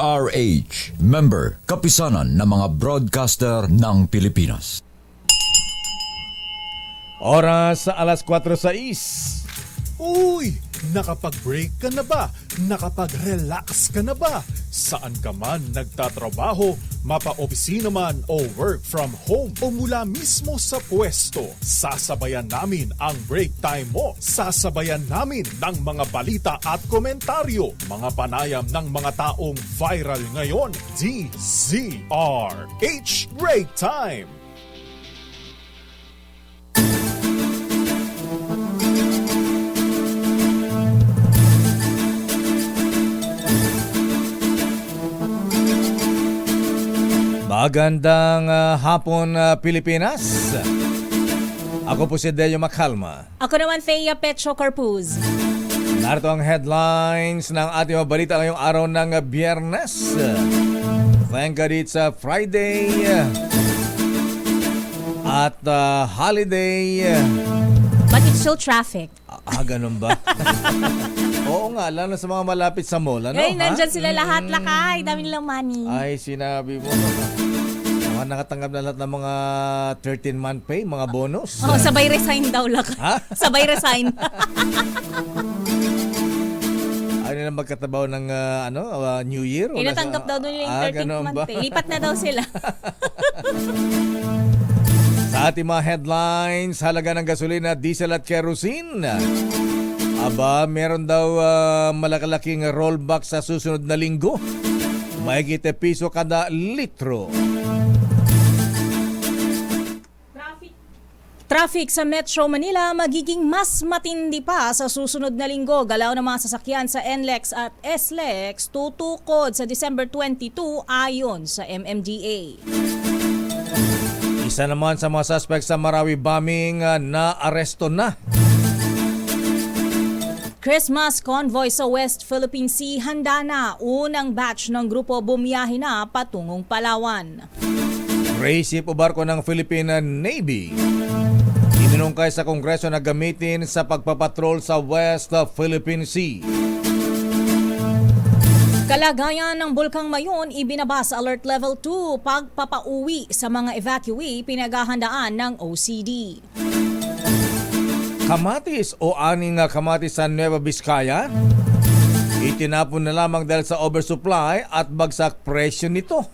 DZRH, member, kapisanan ng mga broadcaster ng Pilipinas. Oras sa alas 4:06. Uy! Nakapag-break ka na ba? Nakapag-relax ka na ba? Saan ka man nagtatrabaho, mapa-opisina man o work from home o mula mismo sa pwesto, sasabayan namin ang break time mo. Sasabayan namin ng mga balita at komentaryo, mga panayam ng mga taong viral ngayon. DZRH Break Time! Magandang hapon, Pilipinas. Ako po si Delio Macalma. Ako naman, Thea Petro Carpuz. Narito ang headlines ng ating mga balita ngayong araw ng Biyernes. Thank God it's Friday at holiday. But it's still traffic. Ganun ba? Oo nga, lalo sa mga malapit sa mall. Ano, Nandyan sila lahat, lakay. Dami nilang money. Ay, sinabi mo. Mga nakatanggap na lahat ng mga 13-month pay, mga bonus. Sabay resign daw, lakay. Sabay resign. Ayaw nila magkatabaw ng New Year? Inatanggap daw doon yung 13th month pay. Lipat na daw sila. Sa ating mga headlines, halaga ng gasolina, diesel at kerosene. Aba, meron daw malakalaking rollback sa susunod na linggo. Mahigit piso kada litro. Traffic sa Metro Manila magiging mas matindi pa sa susunod na linggo. Galaw ng mga sasakyan sa NLEX at SLEX tutukod sa December 22 ayon sa MMDA. Isa naman sa mga suspect sa Marawi bombing na aresto na. Christmas convoy sa West Philippine Sea handa na. Unang batch ng grupo bumiyahe na patungong Palawan. Race o barko ng Philippine Navy iminungkay sa Kongreso na gamitin sa pagpapatrol sa West Philippine Sea. Kalagayan ng Bulkang Mayon ibinaba sa Alert Level 2. Pagpapauwi sa mga evacuee pinaghahandaan ng OCD. Kamatis o aning kamatis sa Nueva Vizcaya itinapon na lamang dahil sa oversupply at bagsak presyo nito.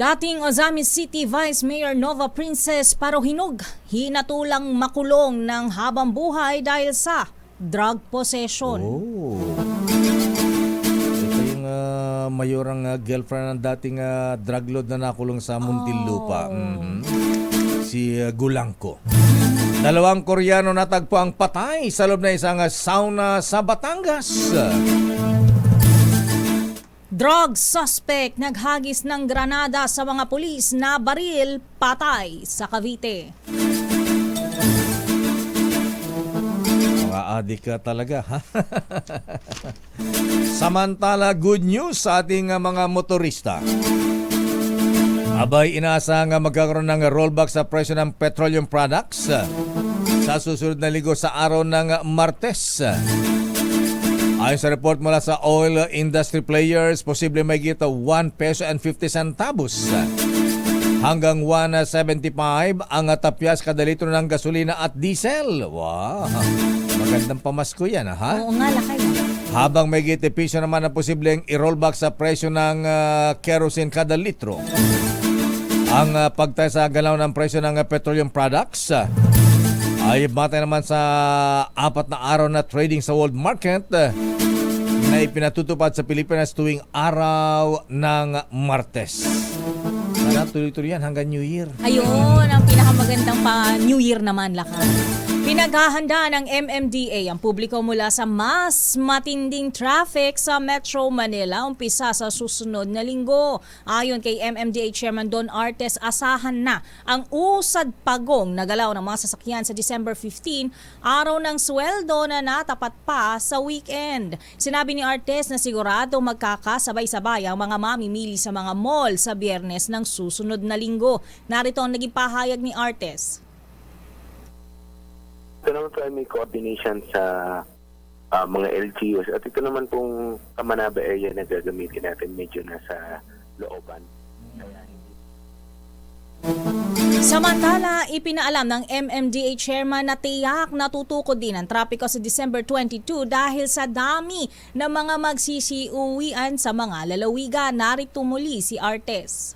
Dating Ozamis City Vice Mayor Nova Princess Parohinog hinatulang makulong ng habang buhay dahil sa drug possession. Ito yung mayorang girlfriend ng dating drug lord na nakulong sa Muntinlupa. Si Gulangko. Dalawang Koreano natagpo ang patay sa loob na isang sauna sa Batangas. Drug suspect naghagis ng granada sa mga pulis na baril patay sa Cavite. Mga adik ka talaga, ha? Samantala, good news sa ating mga motorista. Abay, inaasahang magkakaroon ng rollback sa presyo ng petroleum products sa susunod na linggo sa araw ng Martes. Ayon sa report mula sa oil industry players, posible may kita 1 peso and 50 centavos hanggang 1.75 ang tapyas kada litro ng gasolina at diesel. Wow! Magandang pamasko yan, ha? Oo nga, lakay. Habang may piso naman na posibleng i-rollback sa presyo ng kerosene kada litro. Ang pagtaas sa galaw ng presyo ng petroleum products ay batay naman sa 4 na araw na trading sa world market na ipinatutupad sa Pilipinas tuwing araw ng Martes. Sana tuloy-tuloy yan hanggang New Year. Ayun, ang pinakamagandang pa New Year naman, lakay. Pinaghahanda ng MMDA ang publiko mula sa mas matinding traffic sa Metro Manila umpisa sa susunod na linggo. Ayon kay MMDA Chairman Don Artes, asahan na ang usad pagong na galaw ng mga sasakyan sa December 15, araw ng sweldo na natapat pa sa weekend. Sinabi ni Artes na sigurado magkakasabay-sabay ang mga mamimili sa mga mall sa Biyernes ng susunod na linggo. Narito ang naging pahayag ni Artes. Ito naman po ay may coordination sa mga LGUs. At ito naman pong Kamanaba area na gagamitin natin medyo nasa looban. Kaya hindi. Samantala, ipinaalam ng MMDA Chairman na tiyak natutukod din ang trapiko sa December 22 dahil sa dami ng mga magsisiuwian sa mga lalawigan. Narito muli si Artes.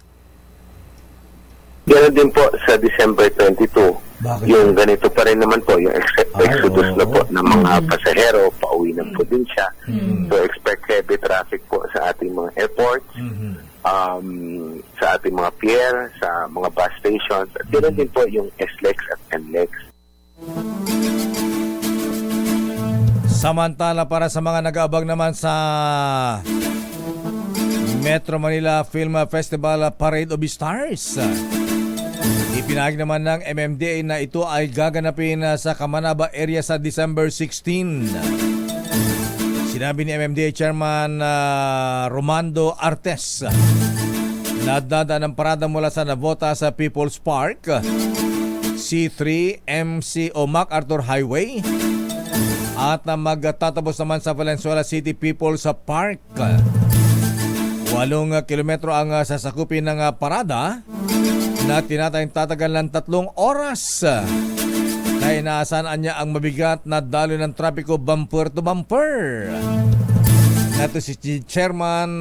Ganoon din po sa December 22. Bakit? Yung ganito pa rin naman po, yung exodus oo. na po ng mga pasahero, pauwi ng probinsya. So expect heavy traffic po sa ating mga airports, sa ating mga pier, sa mga bus stations, at ganoon din po yung SLEX at NLEX. Samantala, para sa mga nag-aabang naman sa Metro Manila Film Festival Parade of Stars, ipinahayag naman ng MMDA na ito ay gaganapin sa Kamanaba area sa December 16. Sinabi ni MMDA Chairman Romando Artes na dadaan ang parada mula sa Navota sa People's Park, C3, MC o MacArthur Highway, at magtatapos naman sa Valenzuela City People's Park. 8 kilometro ang sasakupin ng parada na tinatayang tatagal ng 3 oras. Kaya inaasaan niya ang mabigat na daloy ng trapiko bumper to bumper. Nato si Chairman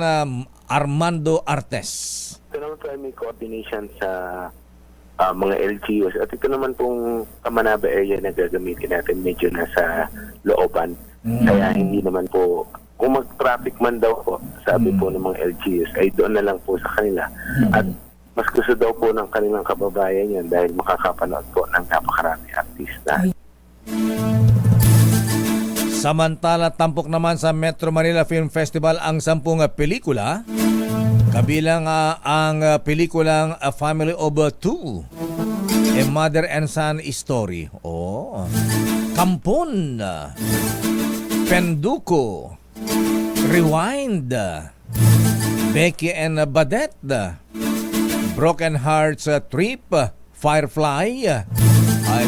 Armando Artes. Ito naman po ay may coordination sa mga LGUs. At ito naman pong Kamanaba area na gagamitin natin medyo nasa looban. Kaya hindi naman po, kung mag-traffic man daw po, sabi po ng mga LGUs, ay doon na lang po sa kanila. At mas gusto daw po ng kanilang kababayan yan dahil makakapanood po ng napakarami artista. Samantala, tampok naman sa Metro Manila Film Festival ang 10 pelikula, kabilang ang pelikulang A Family of Two, A Mother and Son Story, Kampon, Penduko, Rewind, Becky and Badette, Broken Hearts Trip, Firefly,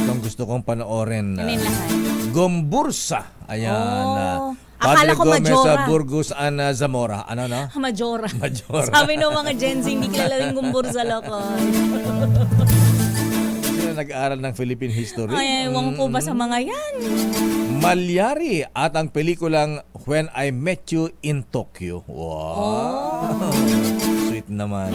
itong gusto kong panoorin. Ano yung lahat? Gombursa. Ayan. Akala ko Gomez, Majora. Burgos, and Zamora. Ano, no? Majora. Majora. Sabi ng mga Gen Z, hindi kilala yung gumbur sa lokon. Sila nag-aaral ng Philippine history. Ay, ewan ko ba sa mga yan? Malyari at ang pelikulang When I Met You in Tokyo. Wow. Sweet naman.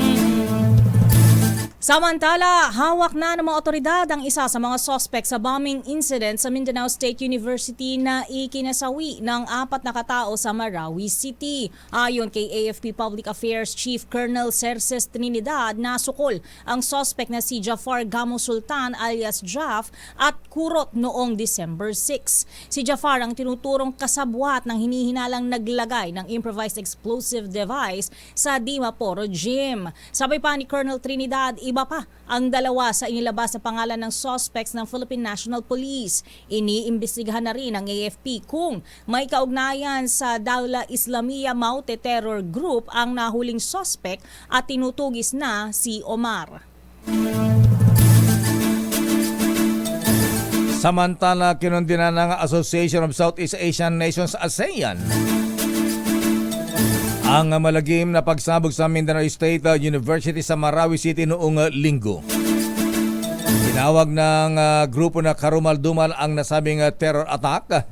Samantala, hawak na ng mga otoridad ang isa sa mga suspect sa bombing incident sa Mindanao State University na ikinasawi ng 4 na katao sa Marawi City. Ayon kay AFP Public Affairs Chief Colonel Cerces Trinidad, nasukol ang suspect na si Jafar Gamo Sultan alias Jaf at kurot noong December 6. Si Jafar ang tinuturong kasabwat ng hinihinalang naglagay ng improvised explosive device sa Dimaporo Gym. Sabay pa ni Colonel Trinidad, iba pa ang 2 sa inilabas sa pangalan ng suspects ng Philippine National Police. Iniimbestigahan na rin ng AFP kung may kaugnayan sa Dawla Islamiyah Maute Terror Group ang nahuling suspect at tinutugis na si Omar. Samantala, kinundina ng Association of Southeast Asian Nations ASEAN ang malagim na pagsabog sa Mindanao State University sa Marawi City noong linggo. Tinawag ng grupo na karumal-dumal ang nasabing terror attack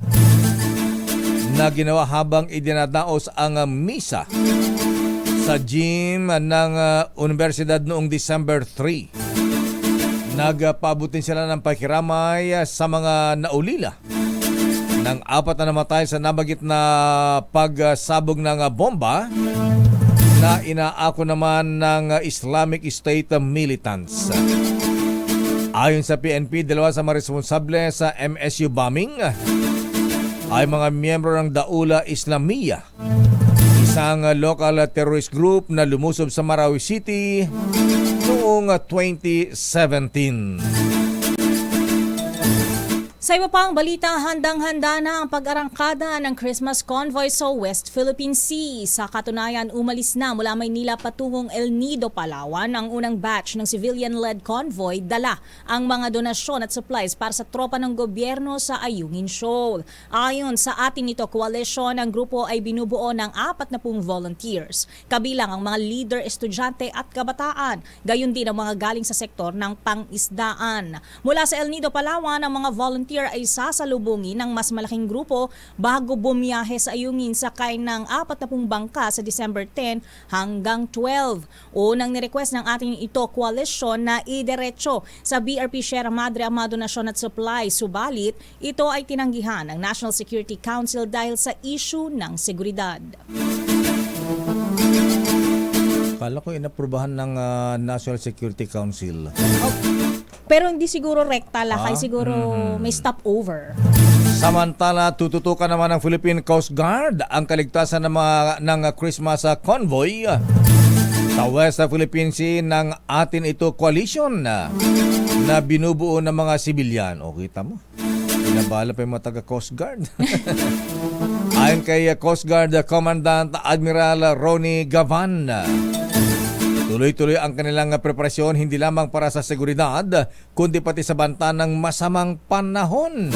na ginawa habang idinadaos ang misa sa gym ng universidad noong December 3. Nagpabutin sila ng pakiramay sa mga naulila ng 4 na namatay sa nabagit na pagsabog ng bomba na inaako naman ng Islamic State militants. Ayon sa PNP, 2 sa mga responsable sa MSU bombing ay mga miyembro ng Daula Islamiyah, isang local terrorist group na lumusob sa Marawi City noong 2017. Sa iba pang balita, handang-handa na ang pag-arangkada ng Christmas convoy sa West Philippine Sea. Sa katunayan, umalis na mula Maynila patungong El Nido, Palawan ang unang batch ng civilian-led convoy. Dala ang mga donasyon at supplies para sa tropa ng gobyerno sa Ayungin Shoal. Ayon sa Atin Ito Coalition, ang grupo ay binubuo ng 40 volunteers. Kabilang ang mga leader, estudyante at kabataan. Gayon din ang mga galing sa sektor ng pang-isdaan. Mula sa El Nido, Palawan, ang mga volunteer ay sasalubungin ng mas malaking grupo bago bumiyahe sa Ayungin sakay ng 40 bangka sa December 10 hanggang 12. Unang nirequest ng Atin Ito Coalition na idiretso sa BRP Sierra Madre ang mga donasyon at supply. Subalit, ito ay tinanggihan ng National Security Council dahil sa issue ng seguridad. Kala ko inaprubahan ng National Security Council. Pero hindi siguro rekta, lakay siguro may stopover. Samantala, tututukan naman ng Philippine Coast Guard ang kaligtasan ng Christmas convoy sa West Philippine Sea ng Atin Ito Coalition na binubuo ng mga sibilyan. O, kita mo? Pinabala pa yung mga taga-Coast Guard. Ayon kay Coast Guard Commandant Admiral Ronnie Gavan, tuloy-tuloy ang kanilang preparasyon hindi lamang para sa seguridad, kundi pati sa banta ng masamang panahon.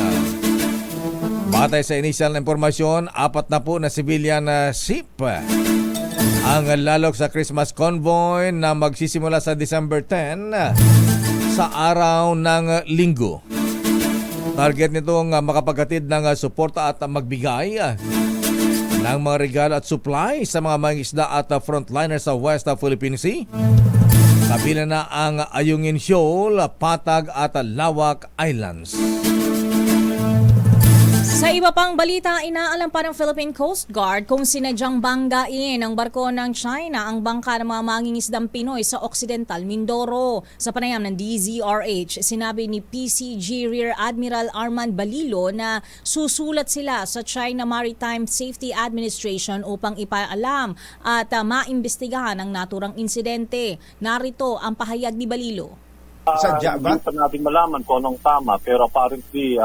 Batay sa initial na impormasyon, 4 na civilian ship ang lalok sa Christmas convoy na magsisimula sa December 10 sa araw ng Linggo. Target nitong makapaghatid ng suporta at magbigay ng mga regalo at supply sa mga mangingisda at frontliners sa West Philippine Sea. Kabilang na ang Ayungin Shoal, Patag at Lawak Islands. Sa iba pang balita, inaalam pa ng Philippine Coast Guard kung sinadyang banggain ng barko ng China ang bangka ng mga mangingisdang Pinoy sa Occidental Mindoro. Sa panayam ng DZRH, sinabi ni PCG Rear Admiral Armand Balilo na susulat sila sa China Maritime Safety Administration upang ipaalam at maimbestigahan ang naturang insidente. Narito ang pahayag ni Balilo. Sadya ba? Hindi pa natin malaman kung anong tama, pero apparently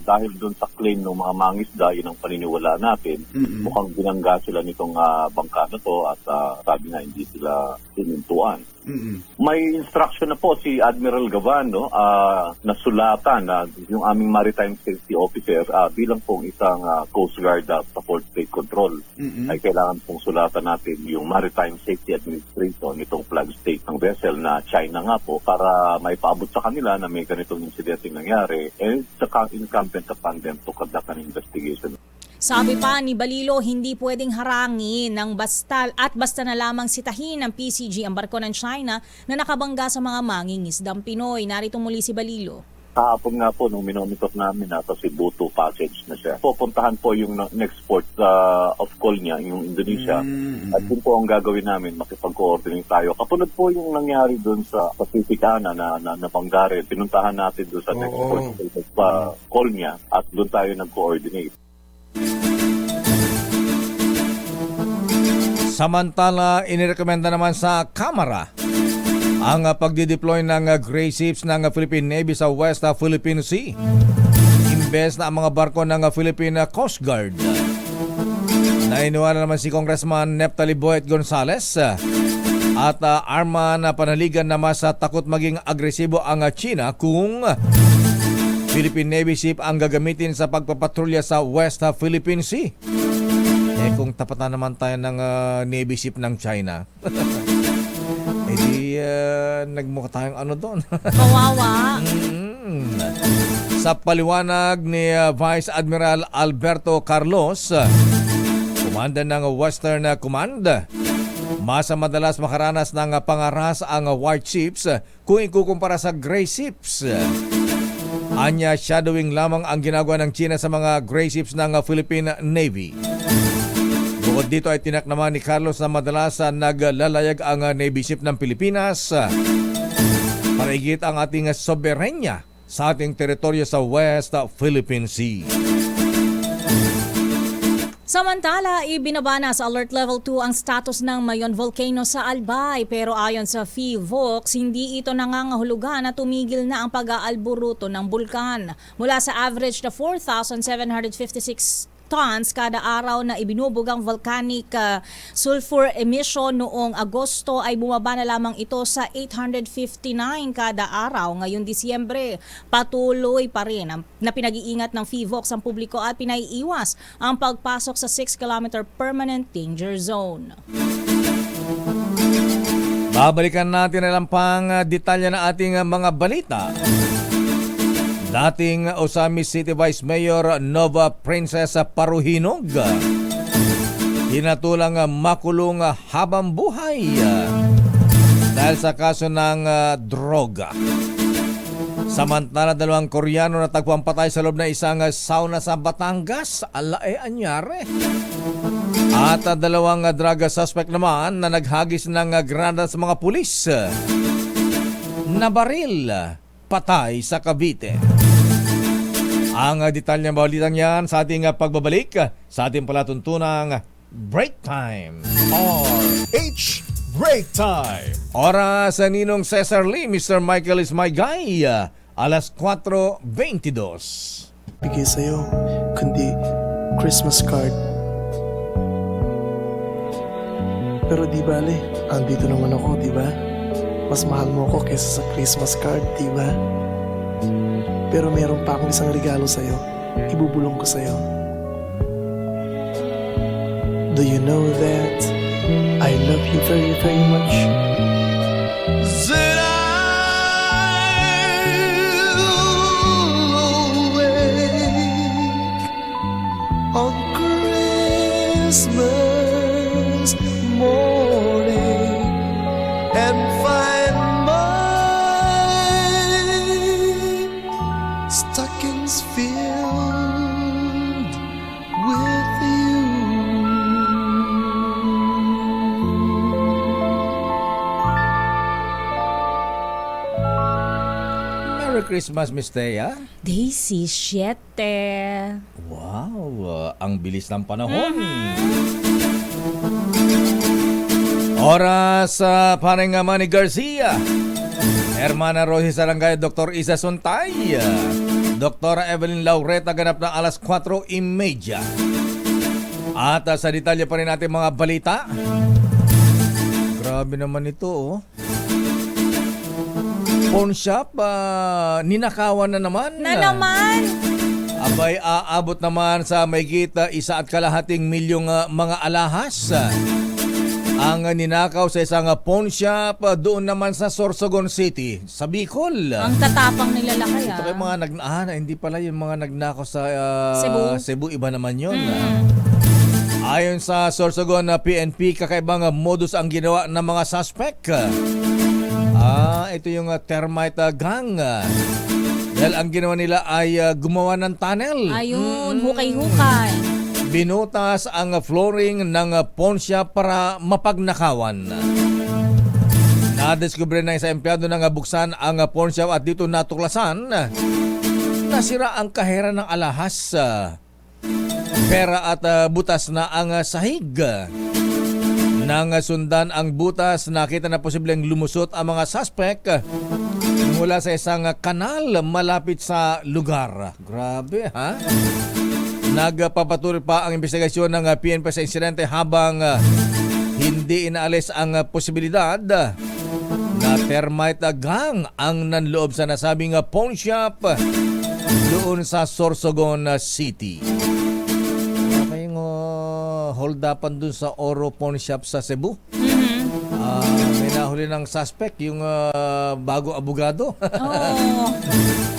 dahil dun sa claim ng mga mangisda, yun ang paniniwala natin. Mukhang binangga sila nitong bangka na to at sabi na hindi sila sinintuan. May instruction na po si Admiral Gavan, no, na sulatan na yung aming Maritime Safety Officer bilang pong isang Coast Guard sa Port State Control ay kailangan pong sulatan natin yung Maritime Safety Administration nitong flag state ng vessel na China nga po para may paabot sa kanila na may ganitong insidente nangyari and it's incumbent upon them to conduct an investigation. Sabi pa ni Balilo, hindi pwedeng harangin ng basta na lamang sitahin ng PCG ang barko ng China na nakabangga sa mga mangingisdang Pinoy. Narito muli si Balilo. Kahapon nga po, nung minomonitor namin sa Cebu passage na siya. Pupuntahan po yung next port of call niya, yung Indonesia. At yun po ang gagawin namin, makipag-coordinate tayo. Kapunod po yung nangyari doon sa Pacific na nabangga rin. Pinuntahan natin doon sa next port of call niya at doon tayo nag-coordinate. Samantala, inirekomenda naman sa Kamara ang pagdideploy ng gray ships ng Philippine Navy sa West Philippine Sea. Imbes na ang mga barko ng Philippine Coast Guard. Nainiwala naman si Congressman Neptali Boyet Gonzales at Arman Panaligan na mas takot maging agresibo ang China kung Philippine Navy ship ang gagamitin sa pagpapatrolya sa West Philippine Sea. Kung tapatan naman tayo ng Navy ship ng China, nagmukha tayong ano doon. Kawawa. Sa paliwanag ni Vice Admiral Alberto Carlos, komanda ng Western Command, mas madalas makaranas ng pangaras ang white ships kung ikukumpara sa gray ships. Anya, shadowing lamang ang ginagawa ng China sa mga gray ships ng Philippine Navy. Bukod dito ay tinak naman ni Carlos na madalas naglalayag ang Navy ship ng Pilipinas para igit ang ating soberenya sa ating teritoryo sa West Philippine Sea. Samantala, ibinaba na sa Alert Level 2 ang status ng Mayon Volcano sa Albay. Pero ayon sa PHIVOLCS, hindi ito nangangahulugan na tumigil na ang pag-aalburuto ng bulkan. Mula sa average na 4,756 tons kada araw na ibinubog ang volcanic sulfur emission noong Agosto ay bumaba na lamang ito sa 859 kada araw ngayong Disyembre. Patuloy pa rin na pinag-iingat ng PHIVOLCS ang publiko at pinaiiwas ang pagpasok sa 6-kilometer permanent danger zone. Babalikan natin na lang pang detalye na ating mga balita. Dating Osamis City Vice Mayor Nova Princess Paruhinog hinatulang makulong habang buhay dahil sa kaso ng droga. Samantala, 2 Koreano na tagpuang patay sa loob ng isang sauna sa Batangas. Anyare. At 2 drug suspect naman na naghagis ng granada sa mga pulis. Nabaril, patay sa Cavite. Ang detalyang balitang yan sa ating pagbabalik sa ating palatuntunang Break Time. RH Break Time. Oras sa Ninong Cesar Lee, Mr. Michael is my guy. Alas 4:22. Bigay sa'yo, kundi Christmas card. Pero di bale, andito naman ako, di ba? Mas mahal mo ako kaysa sa Christmas card, di ba? Pero meron pa akong isang regalo sa'yo. Ibubulong ko sa'yo. Do you know that I love you very, very much? That I'll wake on Christmas morning and find my stockings filled with you. Merry Christmas, Miss Thea. Daisy 7. Wow, ang bilis ng panahon. Oras para nga Manny Garcia, Hermana Rosie Sarangay, Dr. Isa Suntay, Dr. Evelyn Laureta ganap na alas 4:30. At sa detalye pa rin natin mga balita. Grabe naman ito, oh. Pawn shop, ninakawan na naman. Abay, aabot naman sa mahigit 1.5 milyong mga alahas. Ang ninakaw sa isang pawn shop doon naman sa Sorsogon City, sa Bicol. Ang tatapang nila lakay. Ito kay mga hindi pala yung mga nagnakaw sa Cebu, iba naman yun. Ayon sa Sorsogon PNP, kakaibang modus ang ginawa ng mga suspect. Ito yung termite gang. Dahil ang ginawa nila ay gumawa ng tunnel. Ayun, hukay-hukay. Binutas ang flooring ng pawn shop para mapagnakawan. Nadiskubre na isang empleyado na buksan ang pawn shop at dito natuklasan nasira ang kahera ng alahas. Pera at butas na ang sahig. Nang sundan ang butas, nakita na posibleng lumusot ang mga suspect mula sa isang kanal malapit sa lugar. Grabe, ha? Nagpapatuloy pa ang investigasyon ng PNP sa insidente habang hindi inaalis ang posibilidad na termite gang ang nanloob sa nasabing pawn shop doon sa Sorsogon City. Kayong hold-upan doon sa Oro Pawn Shop sa Cebu. May nahuli ng suspect, yung bago abogado.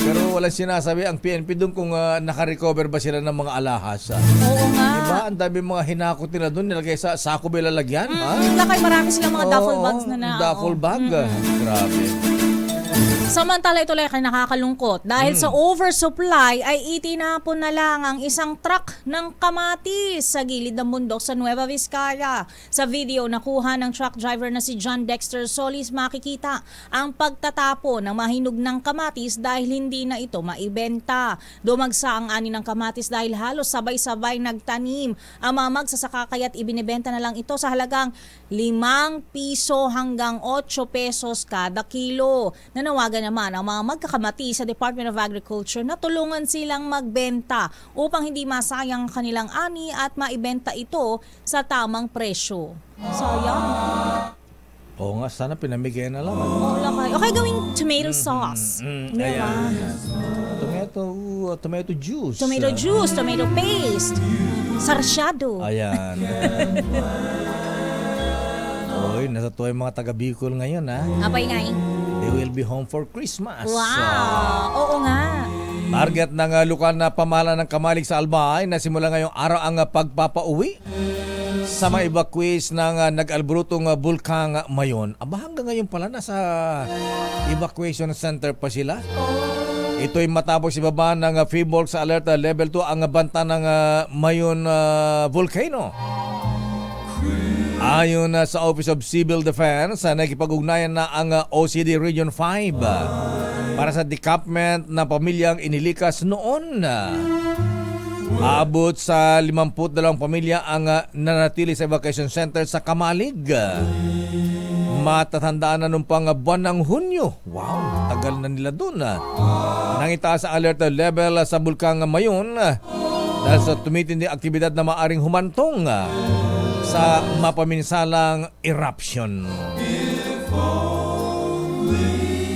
Pero walang sinasabi ang PNP doon kung nakarecover ba sila ng mga alahas. Oo nga. Diba? Ang dami mga hinakot nila doon, nilagay sa sako ba lalagyan? Lakay, marami silang mga duffel bags na duffel bag. Grabe. Samantala ito lang nakakalungkot dahil sa oversupply ay itinapon na lang ang isang truck ng kamatis sa gilid ng bundok sa Nueva Vizcaya. Sa video nakuha ng truck driver na si John Dexter Solis, makikita ang pagtatapon ng mahinog ng kamatis dahil hindi na ito maibenta. Dumagsa ang ani ng kamatis dahil halos sabay-sabay nagtanim. Ang mga magsasaka kaya't ibinebenta na lang ito sa halagang 5 piso hanggang 8 pesos kada kilo. Nanawagan naman ang mga magkakamati sa Department of Agriculture na tulungan silang magbenta upang hindi masayang ang kanilang ani at maibenta ito sa tamang presyo. Sayang. Oo nga, sana pinamigay na lang. Oo, lakay. Okay, gawing tomato sauce. Diba? Ayan. Tomato juice. Tomato juice, tomato paste, sarsyado. Ayan. Oy, natutuwa yung mga taga Bicol ngayon, ha? Apay nga eh. They will be home for Christmas. Wow! Oo nga. Target ng lokal na pamahalaan ng Kamalig sa Albay na simula ngayong araw ang pagpapauwi sa mga evacuees ng nag-albrutong bulkang Mayon. Aba, hanggang ngayon pala nasa evacuation center pa sila. Ito'y matapos ibaba ng PHIVOLCAN sa alert level 2 ang banta ng Mayon volcano. Ayon sa Office of Civil Defense, nakipag-ugnayan na ang OCD Region 5 para sa decampment na pamilyang inilikas noon. Aabot sa 52 pamilya ang nanatili sa evacuation center sa Kamalig. Matatandaan na nung pang buwan ng Hunyo. Wow, tagal na nila dun. Nang itaas sa alert level sa bulkang Mayon dahil sa tumitindi aktibidad na maaring humantong sa mapaminsalang eruption.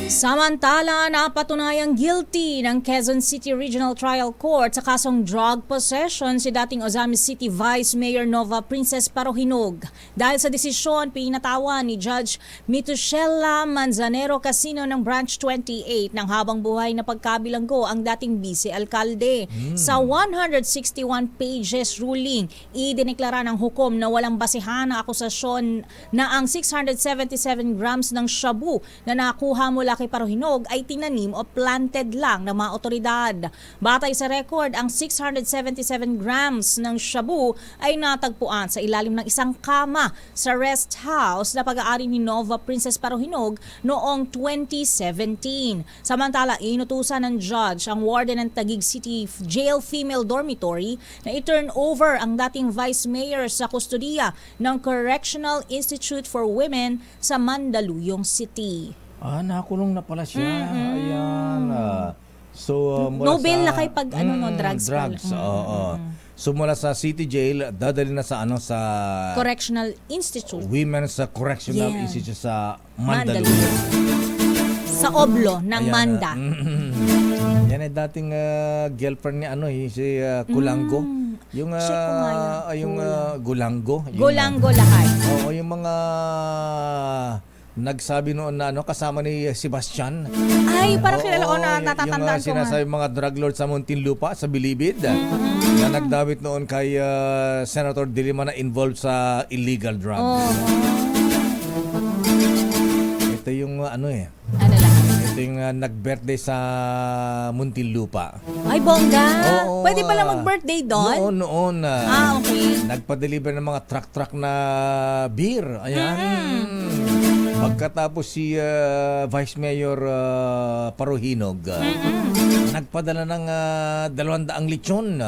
Samantala, napatunayang guilty ng Quezon City Regional Trial Court sa kasong drug possession si dating Ozamis City Vice Mayor Nova Princess Parohinog. Dahil sa desisyon, pinatawan ni Judge Mitushela Manzanero Casino ng Branch 28 ng habang buhay na pagkabilanggo ang dating vice-alkalde. Sa 161 pages ruling, idineklara ng hukom na walang basihan na akusasyon na ang 677 grams ng shabu na nakuha mula kay Parohinog ay tinanim o planted lang ng mga otoridad. Batay sa record, ang 677 grams ng shabu ay natagpuan sa ilalim ng isang kama sa rest house na pag-aari ni Nova Princess Parohinog noong 2017. Samantala, inutusan ng judge ang warden ng Taguig City Jail Female Dormitory na i-turn over ang dating vice mayor sa kustodiya ng Correctional Institute for Women sa Mandaluyong City. Nakulong na pala siya. Ayan. So, no bail na kay pag drugs. Drugs, oo. So mula sa City Jail, dadali na sa Correctional Institute. Women's Correctional Yeah. Institute sa Mandaluyong. Sa Oblo ng Ayan, Manda. Yan ay dating girlfriend ni si Kulango. Yung Check ko nga yan. yung Gulango. Gulango lahat. Oo, yung mga nagsabi noon na kasama ni Sebastian. Ay, parang kilala ko na yung natatandaan ko nga. sinasabi mga drug lord sa Muntinlupa, sa Bilibid, na nagdawit noon kay Senator De Lima na involved sa illegal drugs. Ito yung Ano lang? ito yung nag-birthday sa Muntinlupa. Ay, bongga. Oo, Pwede pala mag-birthday doon? Noon. Okay. Nagpa-deliver ng mga truck na beer. Ayan. Pagkatapos si Vice Mayor Parohinog, nagpadala ng 200 lechon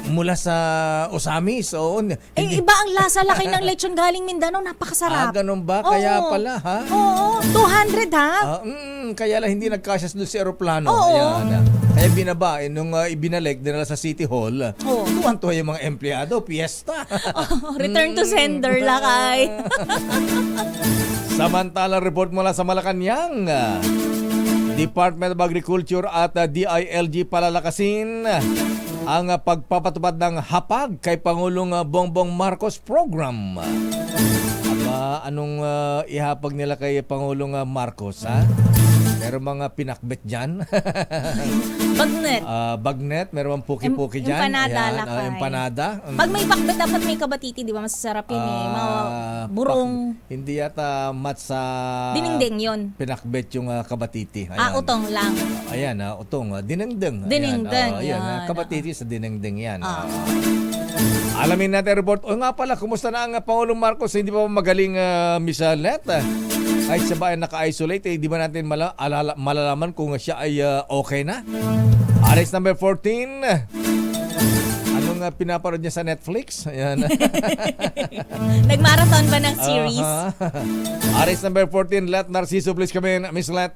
mula sa Ozamis. Iba ang lasa, laki ng lechon galing Mindanao. Napakasarap. Ganun ba? Kaya Oo. pala, ha? Oo, 200 ha? Kaya lang hindi nagkasya doon sa aeroplano. Oo. Ayan. Kaya binaba, nung ibinalik, dinala sa City Hall, Oo. tuwan-tuwa yung mga empleyado, piyesta. Return to sender, lakay. Samantalang report mula sa Malacanang, Department of Agriculture at DILG palalakasin ang pagpapatupad ng hapag kay Pangulong Bongbong Marcos program. At Anong ihapag nila kay Pangulong Marcos, ha? Meron mga pinakbet dyan. Bagnet. Bagnet, meron mga puki-puki dyan. Empanada, Ayan, lakay. empanada. Pag may pakbet, dapat may kabatiti, di ba? Masasarap yun eh. Mga burong. Hindi yata sa Dinengdeng yun. pinakbet yung kabatiti. Ayan. Utong lang. Ayan, utong. Dinengdeng. Dinengdeng, Ayan, yan. kabatiti sa dinengdeng yan. Alamin natin report. O nga pala, kumusta na ang Pangulong Marcos? Hindi ba magaling, Miss Let? Kahit siya ba ay naka-isolate, di ba natin malalaman kung siya ay okay na? Arrest number 14. Anong pinaparod niya sa Netflix? Ayan. Nagmarathon ba ng series? Arrest number 14, Let Narciso. Please come in, Miss Let.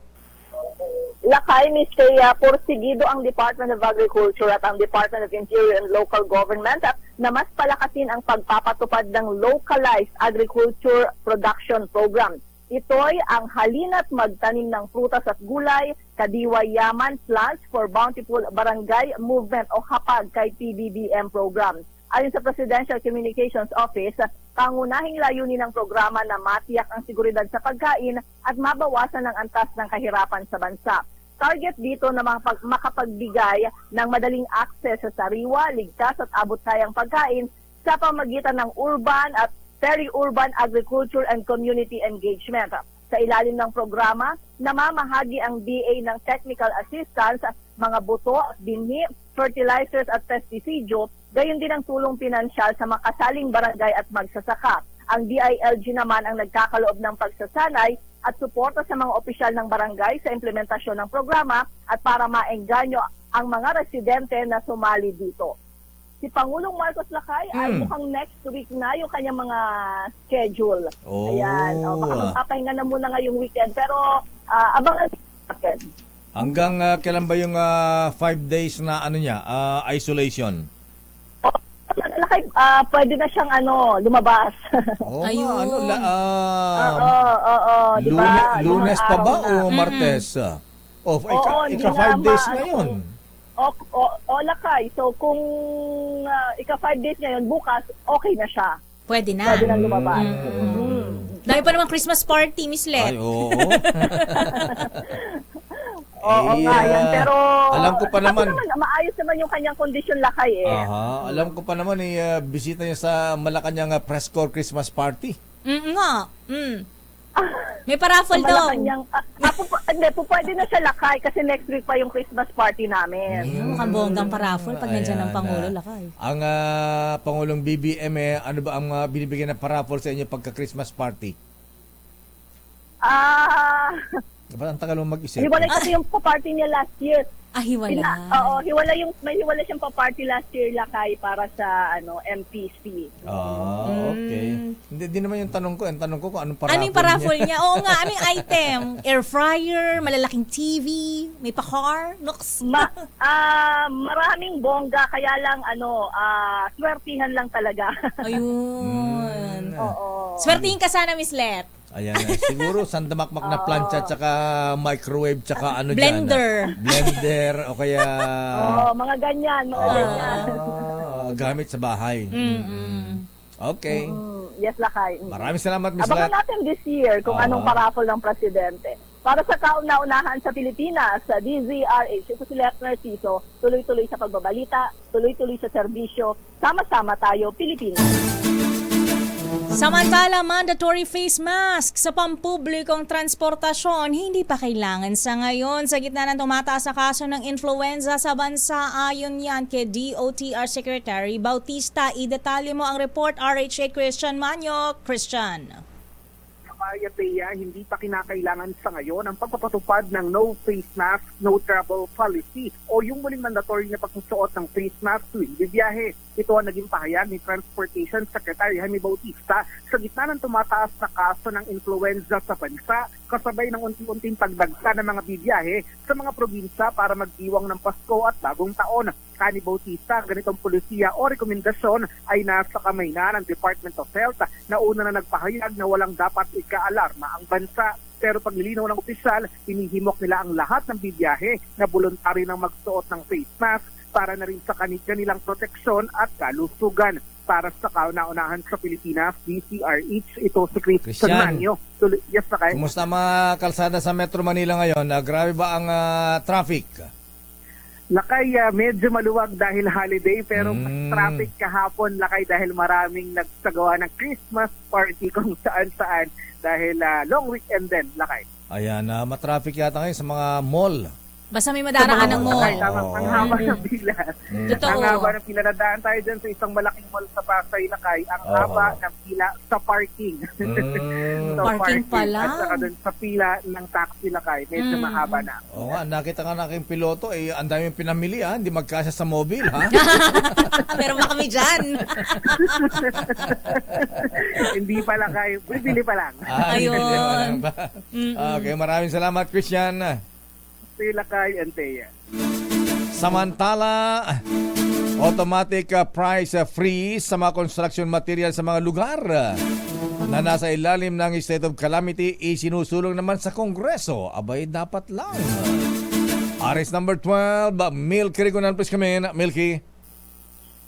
Lakay, Mr. Porsigido ang Department of Agriculture at ang Department of Interior and Local Government na mas palakasin ang pagpapatupad ng localized agriculture production program. Ito'y ang halina't magtanim ng prutas at gulay, kadiway yaman plants for bountiful barangay movement o HAPAG kay PBBM program. Ayon sa Presidential Communications Office, pangunahing layunin ng programa na matiyak ang seguridad sa pagkain at mabawasan ang antas ng kahirapan sa bansa. Target dito na makapagbigay ng madaling access sa sariwa, ligtas at abot-kayang pagkain sa pamagitan ng urban at peri-urban agriculture and community engagement. Sa ilalim ng programa, namamahagi ang DA ng technical assistance, mga buto, binhi, fertilizers at pesticidyo, gayon din ang tulong pinansyal sa makasaling barangay at magsasaka. Ang DILG naman ang nagkakaloob ng pagsasanay at suporta sa mga opisyal ng barangay sa implementasyon ng programa at para maengganyo ang mga residente na sumali dito. Si Pangulong Marcos Lakay ay mukhang next week na yung kanyang mga schedule. Ayan. Baka magpapahinga na muna ngayong weekend. Pero abangan natin. Hanggang kailan ba yung 5 days na isolation? Lakay, pwede na siyang lumabas. Ayun. Diba? Lunes pa ba o Araw na. Martes? hindi Ika 5 days na yun. Lakay. So kung ika 5 days ngayon, bukas, okay na siya. Pwede na. Pwede na lumabas. Dahil pa naman Christmas party, Miss Let. Ay, oo. Oo nga yan. Pero alam ko pa naman. Maayos naman yung kanyang kondisyon, Lakay eh. Alam ko pa naman bisita niya sa Malacanang press corps Christmas party. Nga. May paraffol daw. Pwede na siya, Lakay, kasi next week pa yung Christmas party namin. Mukhang bonggang paraffol pag nandiyan ang Pangulo, Lakay. Ang Pangulong BBM, ano ba ang binibigyan ng paraffol sa inyo pagka Christmas party? Diba ang tagal mo mag-isip? Hiwalay kasi yung pa-party niya last year. Hiwala. May hiwalay siyang pa-party last year, Lakay, para sa MPC. Okay. Hindi naman yung tanong ko. Ang tanong ko kung anong paraffol Ano yung paraffol niya? Oo nga, ano yung item? Air fryer, malalaking TV, may pa-car, nooks. Maraming bongga, kaya lang swertihan lang talaga. Ayun. Oo. Swertihin ka sana, Miss Let. Ayan, siguro sandamakmak na plancha tsaka microwave tsaka Blender. Blender o kaya Mga ganyan. gamit sa bahay. Okay. Yes, Lakay. Maraming salamat, Miss Abangan Let. natin this year kung anong paraffol ng presidente. Para sa kauna-unahan sa Pilipinas, sa DZRH, ito si Let Narciso, tuloy-tuloy sa pagbabalita, tuloy-tuloy sa serbisyo, sama-sama tayo, Pilipinas. Samantala, mandatory face mask sa pampublikong transportasyon hindi pa kailangan sa ngayon sa gitna ng tumataas sa kaso ng influenza sa bansa. Ayon yan kay DOTR Secretary Bautista. Idetalye mo ang report, RHA Christian Manyo. Christian. Hindi pa kinakailangan sa ngayon ang pagpapatupad ng no face mask, no travel policy o yung muling mandatory na pagsusuot ng face mask tuwing bibiyahe. Ito ang naging pahayag ni Transportation Secretary Jaime Bautista sa gitna ng tumataas na kaso ng influenza sa bansa kasabay ng unti-unting pagdagsa ng mga bibiyahe sa mga probinsya para magdiwang ng Pasko at Bagong Taon. Kani Bautista, ganitong polisiya o rekomendasyon ay nasa kamay na ng Department of Health na una na nagpahayag na walang dapat ika-alarma ang bansa. Pero pag nilinaw ng opisyal, hinihimok nila ang lahat ng bibiyahe na voluntary nang magsuot ng face mask para na rin sa kanilang proteksyon at kalusugan. Para sa kauna-unahan sa Pilipinas, DCRH, ito si Christian Manyo. Yes, Lakay. Kumusta mga kalsada sa Metro Manila ngayon? Grabe ba ang traffic? Lakay, medyo maluwag dahil holiday pero mas traffic kahapon, Lakay, dahil maraming nagsagawa ng Christmas party kung saan-saan dahil long weekend din, Lakay. Ayan, matraffic yata ngayon sa mga mall. Basta may madaraan ng mall. Ang haba ng pila. Totoo. Ang haba ng pila. Nadaan tayo dyan sa isang malaking mall sa Pasay, Lakay. Ang haba ng pila sa parking. Sa Parking pala. At saka dun sa pila ng taxi, Lakay. Medyo mahaba na. Oo nga, nakita ka na aking piloto, ang daming pinamili hindi magkasya sa mobile, ha? Meron ba kami dyan? Hindi pa, Lakay. Bibili pa lang. Ayun. Okay, maraming salamat, Christian. Lakay and Thea. Samantala, automatic price freeze sa mga construction material sa mga lugar na nasa ilalim ng state of calamity isinusulong naman sa Kongreso. Abay, dapat lang. Aris number 12, Milky Rigonan, please come in. Milky.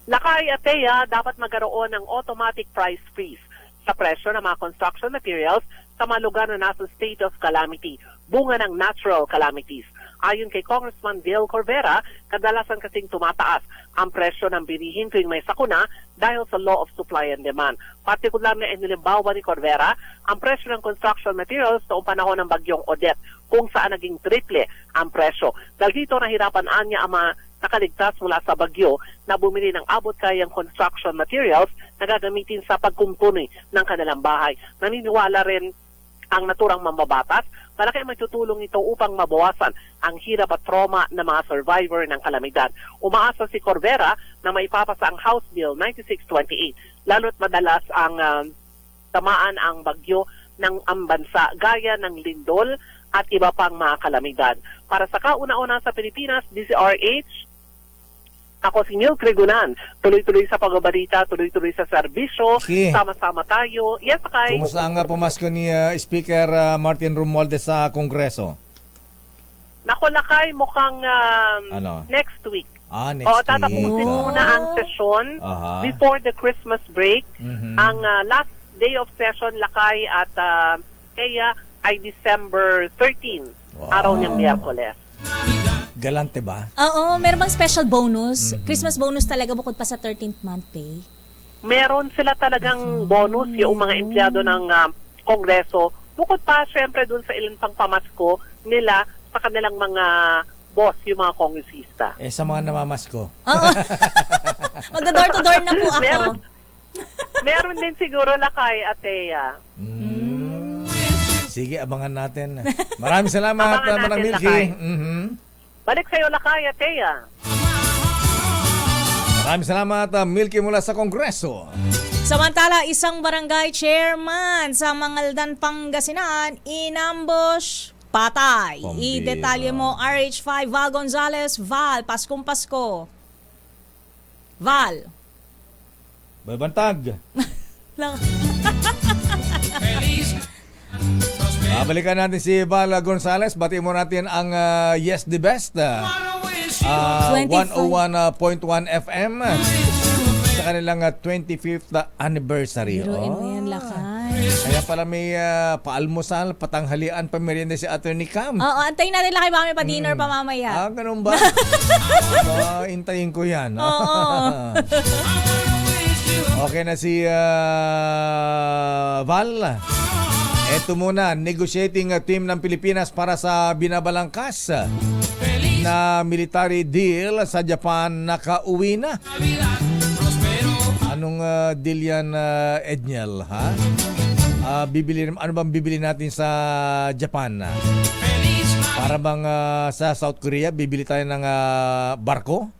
Lakay at Thea, dapat magkaroon ng automatic price freeze sa presyo ng mga construction materials sa mga lugar na nasa state of calamity, bunga ng natural calamities. Ayon kay Congressman Bill Corvera, kadalasan kasing tumataas ang presyo ng bilihin tuwing may sakuna dahil sa law of supply and demand. Partikular na inilimbawa ni Corvera ang presyo ng construction materials noong panahon ng bagyong Odette, kung saan naging triple ang presyo. Dahil dito nahirapan niya ang mga nakaligtas mula sa bagyo na bumili ng abot kayang construction materials na gagamitin sa pagkumpuni ng kanilang bahay. Naniniwala rin ang naturang mambabatas, malaki ang matutulong ito upang mabawasan ang hirap at trauma ng mga survivor ng kalamidad. Umaasa si Corvera na maipapasa ang House Bill 9628, lalo't madalas ang tamaan ang bagyo ng ang bansa gaya ng lindol at iba pang mga kalamidad. Para sa kauna-una sa Pilipinas, DCRH, ako si Neil Cregunan. Tuloy-tuloy sa pagbabalita, tuloy-tuloy sa serbisyo, Okay. sama-sama tayo. Yes, Akay. Kumusta ang pumasko ni Speaker Martin Romualdez sa Kongreso? Naku, Lakay, mukhang Ano? next week. Next O, week. tatapusin muna ang session Aha. before the Christmas break. Mhm. Ang last day of session, Lakay, at kaya ay December 13, araw ng Miyerkules. Galante ba? Oo, meron bang special bonus? Christmas bonus talaga bukod pa sa 13th month pay? Meron sila talagang bonus yung mga empleyado ng Kongreso. Bukod pa, syempre, dun sa ilan pang pamasko nila sa kanilang mga boss, yung mga kongresista. Sa mga namamasko. Oo. Magda-door to door na po ako. Meron din siguro, Lakay at Thea. Sige, abangan natin. Maraming salamat, Abangan Manang natin, Milky. Lakay. Balik sa'yo, Lakay at Thea. Maraming salamat, Milky mula sa Kongreso. Samantala, isang barangay chairman sa Mangaldan, Pangasinan, inambush, patay. Pambira. I-detalye mo, RH5, Val Gonzalez. Val, Paskong Pasko. Val. Babantag. Lang. Babalikan natin si Val Gonzalez. Batiin mo natin ang Yes the Best. 101.1 FM sa kanilang 25th anniversary. Biruin mo yan, Lakay. Kaya pala may paalmusal, patanghalian, pamerienda si Attorney Cam. Oo, antayin natin, Lakay. Baka may pa-dinner pa mamaya. Ganun ba? Intayin ko yan. Oo. Okay na si Val. Ito muna, negotiating team ng Pilipinas para sa binabalangkas na military deal sa Japan nakauwi na. Anong deal yan, Edniel, ha? Ano bang bibili natin sa Japan? Para bang sa South Korea, bibili tayo ng barko?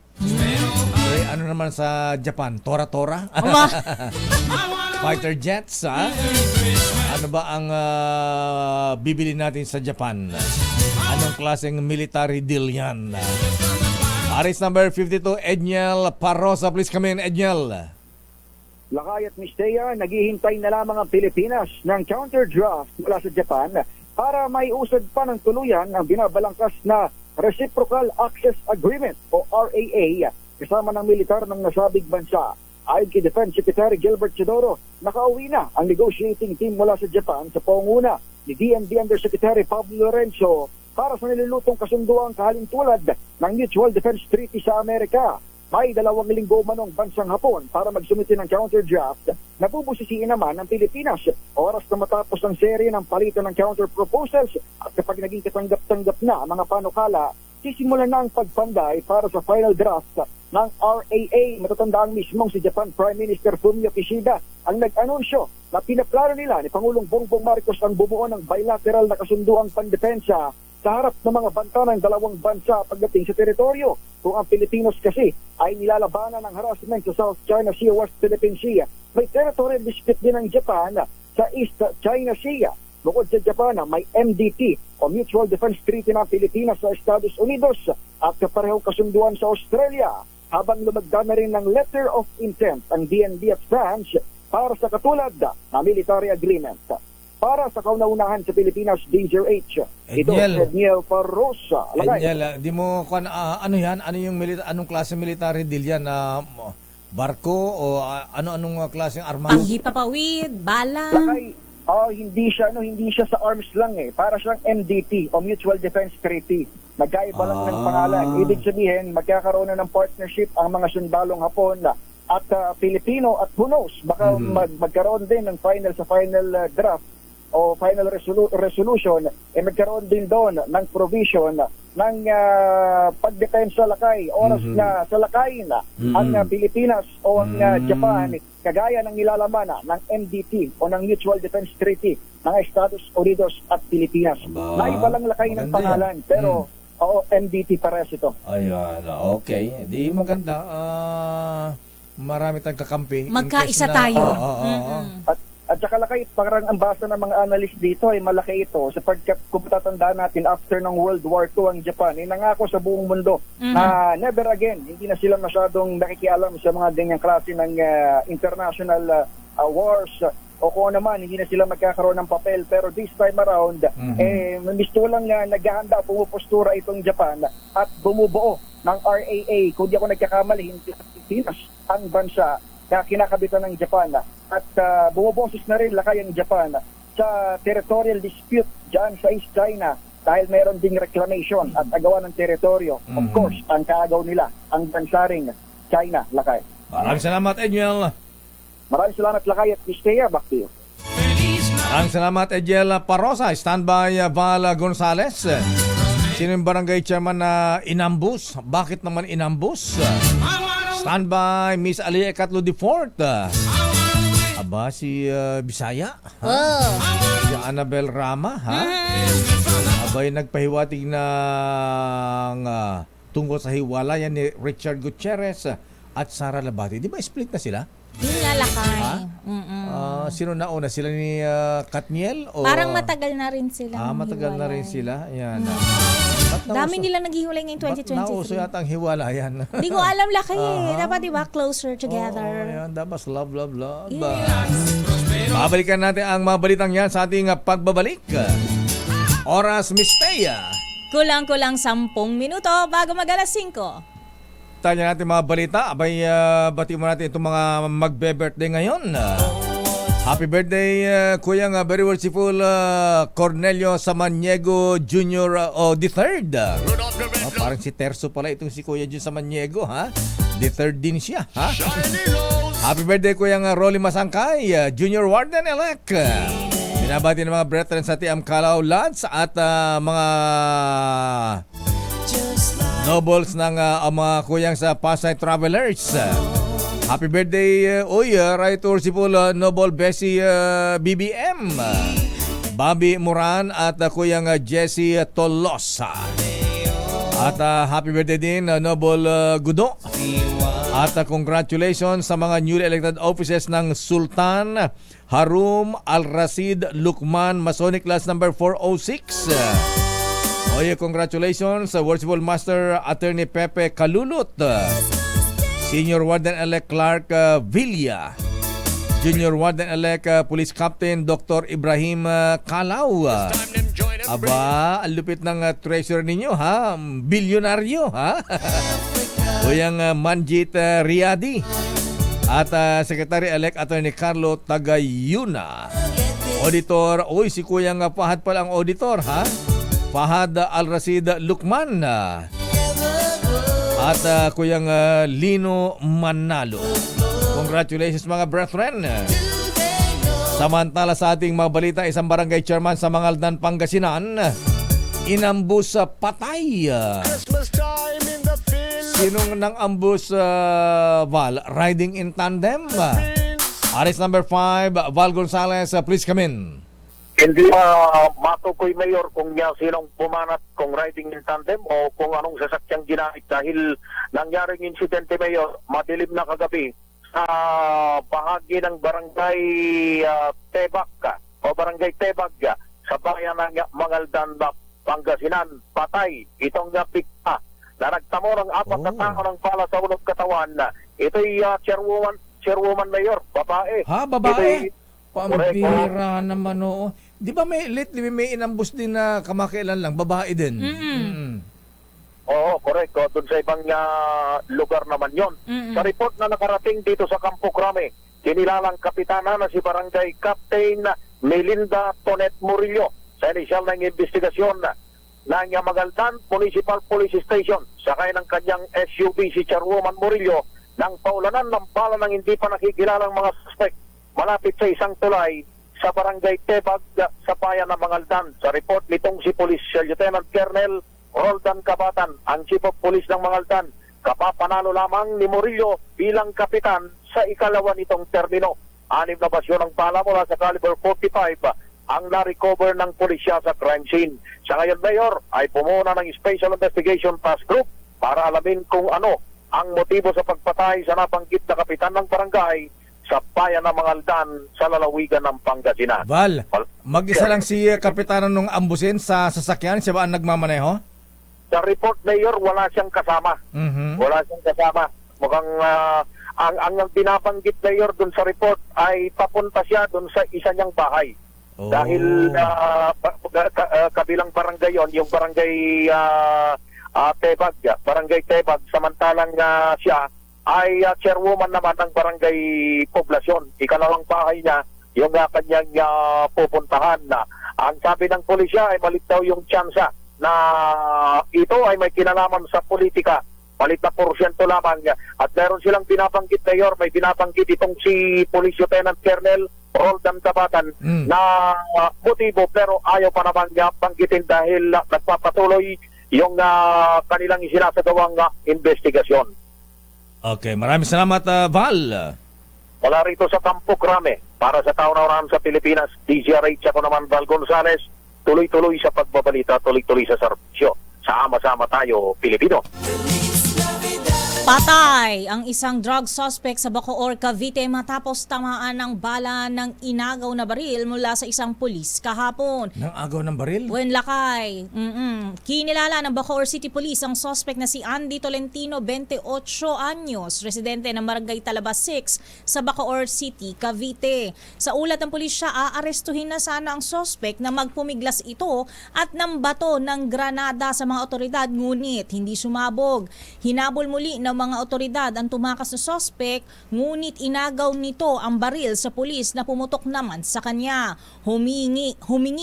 Ano naman sa Japan? Tora-tora? Fighter jets, ha? Ano ba ang bibili natin sa Japan? Anong klaseng military deal yan? Aris number 52, Edniel Parosa. Please come in, Edniel. Lakay at Mistea, naghihintay na lamang ang Pilipinas ng counter draft mula sa Japan para may usad pa ng tuluyan ang binabalangkas na Reciprocal Access Agreement o RAA kasama ng militar ng nasabing bansa. Ayon kay Defense Secretary Gilbert Chodoro, nakauwi na ang negotiating team mula sa Japan sa pangunguna ni DND Undersecretary Pablo Lorenzo para sa nilulutong kasunduang kahalintulad ng Mutual Defense Treaty sa Amerika. May 2 linggo manong bansang Hapon para magsumiti ng counter-draft na bubusisiin naman ng Pilipinas oras na matapos ang serye ng palitan ng counter-proposals at kapag naging katanggap-tanggap na ang mga panukala, sisimulan na ang pagpanday para sa final draft ng RAA. Matatandaan mismong si Japan Prime Minister Fumio Kishida ang nag-anunsyo na pinaplano nila ni Pangulong Bongbong Marcos ang bumuo ng bilateral na kasunduang pandepensa sa harap ng mga banta ng dalawang bansa pagdating sa teritoryo. Kung ang Pilipinos kasi ay nilalabanan ng harassment sa South China Sea, West Philippine Sea, may territorial dispute din ng Japan sa East China Sea. Bukod sa Japan, may MDT o Mutual Defense Treaty ng Pilipinas sa Estados Unidos at kaparehong kasunduan sa Australia, habang lumagda na rin ng letter of intent ang DND at France para sa katulad na military agreement. Para sa kauna-unahan sa Pilipinas, Danger H. Ito, Edniel Parrosa. Edniel, di mo, ano yan? Ano yung anong klase military deal yan? Barko o ano-anong klaseng armas? Ang hipapawid, bala. Lakay, hindi siya sa arms lang eh. Para siyang MDT o Mutual Defense Treaty. Nagkaiba lang ng pangalan. Ibig sabihin, magkakaroon na ng partnership ang mga sundalong Hapon at Pilipino at who knows, baka magkaroon din ng final draft o final resolution, magkaroon din doon ng provision ng pagdepensa lakay, oras na sa lakay na ang Pilipinas o ang Japan, kagaya ng nilalaman ng MDT o ng Mutual Defense Treaty ng Estados Unidos at Pilipinas. Naiba lang lakay ng pangalan, pero MDT pares ito. Ayan, okay. Di maganda. Marami tayong kakampi. Magkaisa tayo. At saka lakay, parang ang basa ng mga analyst dito ay malaki ito sapagkat kung tatandaan natin after ng World War II ang Japan ay nangako sa buong mundo na never again, hindi na sila masyadong nakikialam sa mga ganyang klase ng international wars o kung naman hindi na sila magkakaroon ng papel, pero this time around misto lang naghahanda, pumupostura itong Japan at bumubuo ng RAA. Kung di ako nagkakamali, hindi Pilipinas ang bansa na kinakabitan ng Japan at bumuboses na rin lakay ang Japan sa territorial dispute dyan sa East China dahil mayroon ding reclamation at agawan ng teritoryo. Of course, ang kaagaw nila, ang bansa ring China, lakay. Maraming salamat, Edniel. Maraming salamat, lakay, at Mistea, back to you. Maraming salamat, Edniel Parrosa. Standby, Val Gonzales. Sino yung barangay chairman na inambus? Bakit naman inambus? Standby, Miss Alia Catlo de Fort. Aba, si Bisaya. Si Annabel Rama. Abay, nagpahiwatig ng tungkol sa hiwalayan ni Richard Gutierrez at Sara Labati. Di ba split na sila? Yun nga lakay. Sino na una? Sila ni Katniel? O... Parang matagal na rin sila. Matagal na rin sila. Yan. Dami nila naghiwalay ngayong 2023. Nauso yata ang hiwalayan. Hindi ko alam lakay Dapat diba closer together. Yan. Dapat love. Babalikan natin ang mga balitang yan sa ating pagbabalik. Oras Mistea. Kulang-kulang 10 minuto bago mag-alas 5. Tanya natin mga balita. Abay, bati mo natin itong mga magbe-birthday ngayon. Happy birthday, Kuyang very worshipful Cornelio Samaniego Jr. The third. Parang si Terzo pala itong si Kuya Jun Samaniego, ha? The third din siya, ha? Happy birthday, Kuyang Rolly Masangkay, Junior Warden-elect. Binabati ng mga brethren sa Tiam Calao Lads at mga nobles ng mga kuyang sa Pasay Travelers. Happy birthday, right worshipful Noble Bessie BBM, Bobby Moran at kuyang Jessie Tolosa. At happy birthday din Noble Gudo. At congratulations sa mga newly elected officers ng Sultan Harum Al-Rasid Lukman Masonic Class number 406. Congratulations, Worshipful Master Attorney Pepe Kalulut, Senior Warden-elect Clark Villa, Junior Warden-elect Police Captain Dr. Ibrahim Calao, Aba, ang lupit ng treasurer ninyo, ha? Bilyonaryo, ha? O yung Manjit Riyadi at Secretary-elect Attorney Carlo Tagayuna. Auditor, si Kuyang Fahad pala ang auditor, ha? Fahad Al-Rasid Lukman. At Kuyang Lino Manalo. Congratulations mga brethren. Samantala sa ating mga balita, isang barangay chairman sa Mangaldan, Pangasinan, inambus sa patay. Sinong nang ambus, Val? Riding in tandem? Arrest number 5, Val Gonzales, please come in. Hindi matukoy, Mayor, kung sinong pumanat, kung riding in tandem o kung anong sasakyang ginamit dahil nangyaring insidente, Mayor, madilim na kagabi sa bahagi ng barangay Tebag o barangay Tebag sa bayan ng Mangaldan, Pangasinan. Patay itong biktima na nagtamo ng 4 na tao ng bala sa ulong katawan. Ito'y chairwoman, Mayor, babae. Ha, babae? Pambira naman, oo. Di ba may inambus din na kamakailan lang, babae din? Oo, correct. Doon sa ibang lugar naman yon. Sa report na nakarating dito sa Campo Crame, kinilalang kapitana na si Barangay Captain Melinda Tonet Murillo sa inisyal ng investigasyon ng Magaldan Municipal Police Station. Sakay ng kanyang SUV si Chairwoman Murillo nang paulanan ng bala ng hindi pa nakikilalang mga suspect malapit sa isang tulay sa Barangay Tebag sa bayan ng Mangaldan. Sa report nitong si Police Lieutenant Colonel Roldan Cabatan, ang Chief of Police ng Mangaldan, kapapanalo lamang ni Murillo bilang kapitan sa ikalawa nitong termino. 6 na basyo ng bala mula sa caliber 45 ang na-recover ng pulisya sa crime scene. Sa ngayon, Mayor, ay pumuna ng Special Investigation Task Group para alamin kung ano ang motibo sa pagpatay sa nabanggit na kapitan ng barangay sa bayan ng Mangaldan sa lalawigan ng Pangasinan. Val, mag-isa lang si kapitana nung ambusin sa sasakyan, siya ba ang nagmamaneho? Sa report, Mayor, wala siyang kasama. Wala siyang kasama. Mukhang ang binabanggit, Mayor, dun sa report ay papunta siya dun sa isa niyang bahay. Dahil kabilang barangay yon, yung barangay Tebag, barangay Tebag, samantalang siya ay chairwoman naman ng barangay poblasyon. Ikalawang bahay niya, yung kanyang pupuntahan. Ang sabi ng pulisya ay malitaw yung tsansa na ito ay may kinalaman sa politika. Palit na porsyento lamang. At meron silang binabanggit, Mayor, may binabanggit itong si Police Lieutenant Colonel Roldan Cabatan na motibo, pero ayaw pa naman niya banggitin dahil nagpapatuloy yung kanilang isinasagawang investigasyon. Okay, maraming salamat, Val. Wala rito sa Campo Crame, para sa taon-taon sa Pilipinas, DZRH, ako naman, Val Gonzales, tuloy-tuloy sa pagbabalita, tuloy-tuloy sa serbisyo. Sama-sama tayo, Pilipino. Patay ang isang drug suspect sa Bacoor, Cavite matapos tamaan ng bala ng inagaw na baril mula sa isang pulis kahapon. Nang agaw ng baril? Lakay. Kinilala ng Bacoor City Police ang suspect na si Andy Tolentino, 28 anyos, residente ng Barangay Talabas 6 sa Bacoor City, Cavite. Sa ulat ng pulisya, aarestuhin na sana ang suspect na magpumiglas ito at ng bato ng granada sa mga otoridad, ngunit hindi sumabog. Hinabol muli ng mga otoridad ang tumakas na suspect, ngunit inagaw nito ang baril sa pulis na pumutok naman sa kanya. Humingi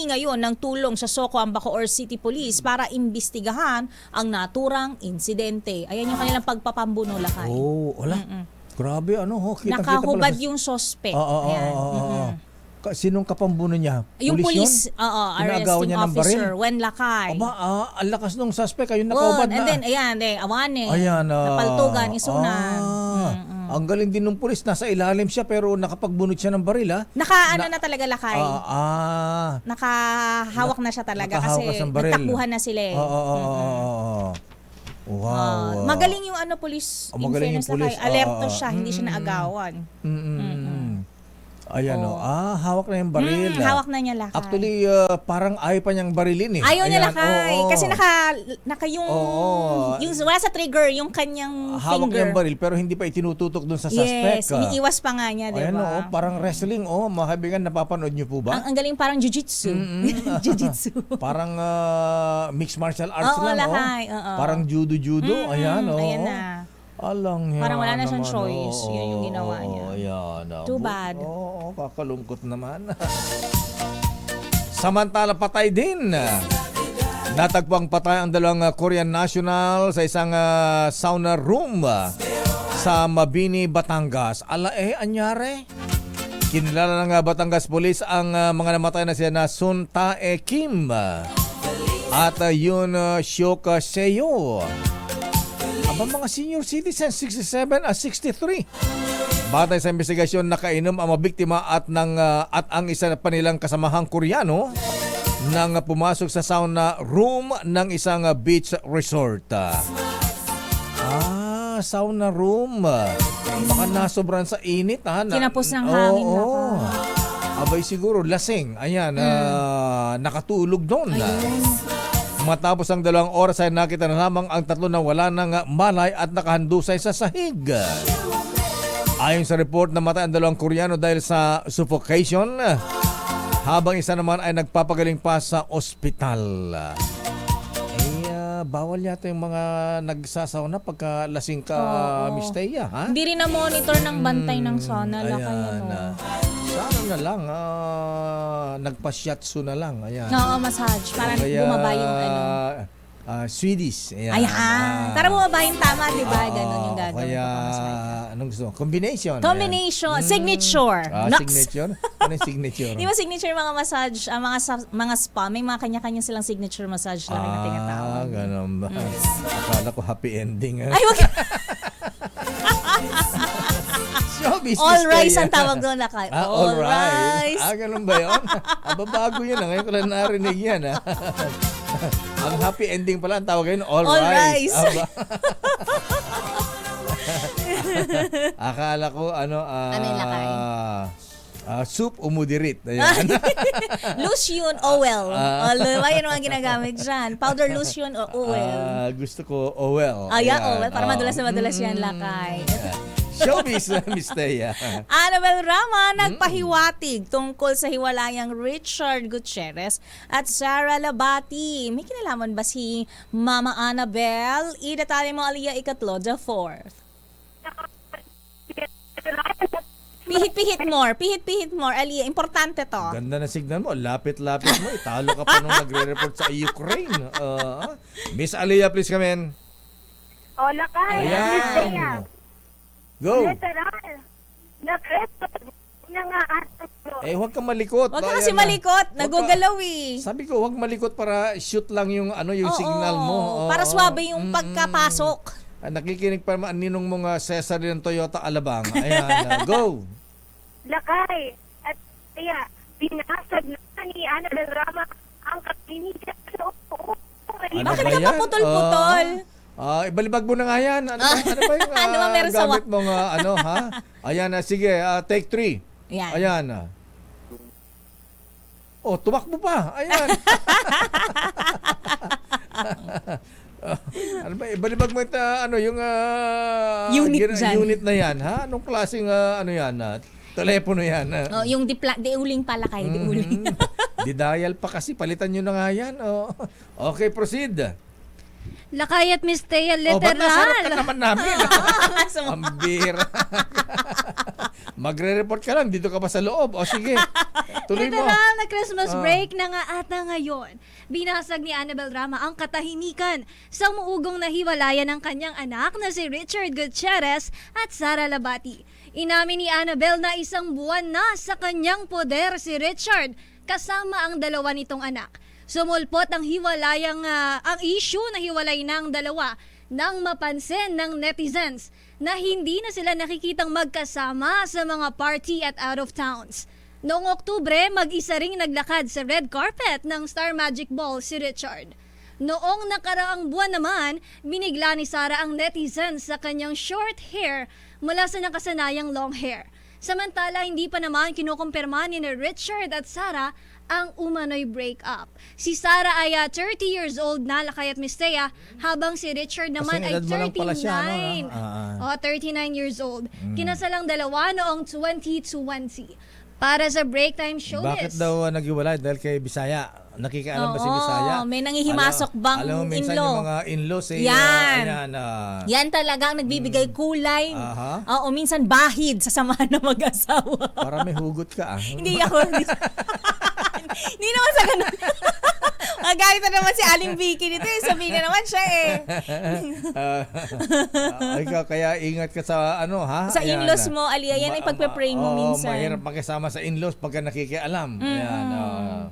ngayon ng tulong sa SOCO ang Bacoor City Police para imbestigahan ang naturang insidente. Ayan yung kanilang pagpapambuno, Lakay. Wala. Grabe, nakahubad yung suspect. Sinong kapambuno niya? Yung police, arresting officer, Wen Lakay. Ang lakas ng suspect, ayun nakahubad na. And then, awane. Ayan, napaltugan, isunan. Ang galing din ng pulis, nasa ilalim siya pero nakapagbunot siya ng baril, ha? Na talaga, Lakay. Nakahawak na siya talaga kasi nagtakbuhan na sila eh. Wow. Magaling yung police. Magaling yung police. Alerto siya, hindi siya naagawan. Ayan hawak na yung baril. Hawak na niya lakay. Actually, parang ayaw pa niyang barilin eh. Ayaw niya Ayan, lakay. oo. Kasi naka yung, yung wala sa trigger, yung kanyang hawak finger. yung baril pero hindi pa itinututok dun sa suspect. Yes, iniiwas pa nga niya, di Ayan ba? parang wrestling. Mga kaibigan, napapanood niyo po ba? Ang galing parang jiu-jitsu. Jiu-jitsu. Parang mixed martial arts Oo, lang. lakay. Oo. Parang judo. Ayan Ayan na. Alang yan Parang wala na siyang naman, choice. Yun yung ginawa niya. Ayan. Too bad. Kakalungkot naman. Samantala, patay din. Natagpuang patay ang dalawang Korean national sa isang sauna room sa Mabini, Batangas. Anyari? Kinilala ng Batangas Police ang mga namatay na siya na Sun Tae Kim at Yoon Hyuk Seo. Aba, mga senior citizens, 67 at 63. Batay sa investigasyon, nakainom ang mga biktima at ang isa pa nilang kasamahang Koreano nang pumasok sa sauna room ng isang beach resort. Sauna room. Baka nasobran sa init. Kinapos ng hangin na ka. Abay siguro, lasing. Ayan, nakatulog doon. Matapos ang 2 oras ay nakita na lamang ang tatlo na wala ng malay at nakahandusay sa sahig. Ayon sa report, namatay ang 2 Koreano dahil sa suffocation, habang isa naman ay nagpapagaling pa sa ospital. Bawal yata yung mga nagsasauna pagka lasing ka, Miss Teya, ha? Hindi rin na-monitor ng bantay ng sauna. Sana na lang, nagpa-shiatsu na lang. Ayan. Oo, massage. Para bumaba yung Swedish. Ayan. Para bumaba yung tama, di ba? Ganun yung gagawin. Kaya, anong gusto mo? Combination. Signature. Signature? Ano yung signature? Di ba signature mga massage, mga spa, may mga kanya-kanya silang signature massage lang na tinatawag. Ganun ba? Akala ko happy ending. Ay, wag. All rice ang tawag doon, lakay. All rice. Ganun ba yun? Bago yun. Ngayon ko lang narinig yan. Ang happy ending pala ang tawag ngayon, all rice. Akala ko, ano yung lakay? Soup umudirit. Lotion oil. Yan ang ginagamit dyan. Powder lotion o oil. Gusto ko oil. Oil. Para madulas na madulas yan, lakay. Showbiz, Miss Teya. Annabel Rama nagpahiwatig tungkol sa hiwalayang Richard Gutierrez at Sara Labati. May kinalaman ba si Mama Annabel? Idatali mo, Aliyah Ikatlo, the 4th. Pihit-pihit more, Aliyah. Importante to. Ganda na signal mo. Lapit-lapit mo. Italo ka pa nung nagre-report sa Ukraine. Miss Aliyah, please come in. Hola, Kay. Miss Teya. Go. Literal. Huwag kang malikot. Huwag ka kasi malikot. Nagugalaw eh. Sabi ko, huwag malikot para shoot lang yung signal mo. Para swabe yung pagkapasok. Nakikinig pa naman ninong mga Cesar ng Toyota Alabang. Ayan, go. Lakay. At kaya, pinasag na ni Annabel Rama ang kapinigan sa upo. Bakit ka pa putol-putol? Ibalibag mo na nga yan. Ano ba yung gamit mo nga, ha? Ayan, sige, take 3. Ayan. Tumakbo pa. Ayan. Ano ba, ibalibag mo ito, yung unit na yan, ha? Anong klaseng, yan, telepono yan. Yung diuling pala kayo, diuling. Di-dial pa kasi, palitan nyo na nga yan. Okay, proceed. Lakay at Miss Teya, literal. Ba't nasarap ka naman namin? Ambira. Magre-report ka lang, dito ka pa sa loob. Sige, tuloy mo. Literal na Christmas break na nga ata ngayon. Binasag ni Annabel Rama ang katahimikan sa umuugong na hiwalayan ng kanyang anak na si Richard Gutierrez at Sara Labati. Inamin ni Annabel na 1 buwan na sa kanyang poder si Richard kasama ang 2 nitong anak. Sumulpot ang ang issue na hiwalay ng 2 nang mapansin ng netizens na hindi na sila nakikitang magkasama sa mga party at out of towns. Noong Oktubre, mag-isa ring naglakad sa red carpet ng Star Magic Ball si Richard. Noong nakaraang buwan naman, binigla ni Sara ang netizens sa kanyang short hair mula sa nakasanayang long hair. Samantala, hindi pa naman kinukumpirma ni Richard at Sarah ang umano'y breakup. Si Sarah ay 30 years old na, Lakay at Mistea, habang si Richard naman ay Kasing edad mo lang pala siya, 39. 39 years old. Kinasalang dalawa noong 2020. Para sa Break Time Showbiz. Bakit daw naghiwalay? Dahil kay Bisaya. Nakikialam ba si Bisaya? May nangihimasok bang alam mo, minsan in-law? yung mga in-laws Yan. yan, Yan talaga ang nagbibigay kulay. Aha. Oo, minsan bahid sa samahan ng mag-asawa. para may hugot ka. Hindi ako. Hindi naman sa ganun. Magalit na naman si Aling Vicky nito eh. Sabihin na naman siya eh. Ikaw, kaya ingat ka sa ha? Sa Ayan, in-laws mo, Alia, yan ay pagpe-pray mo minsan. Mahirap makisama sa in-laws pagka nakikialam. Ayan,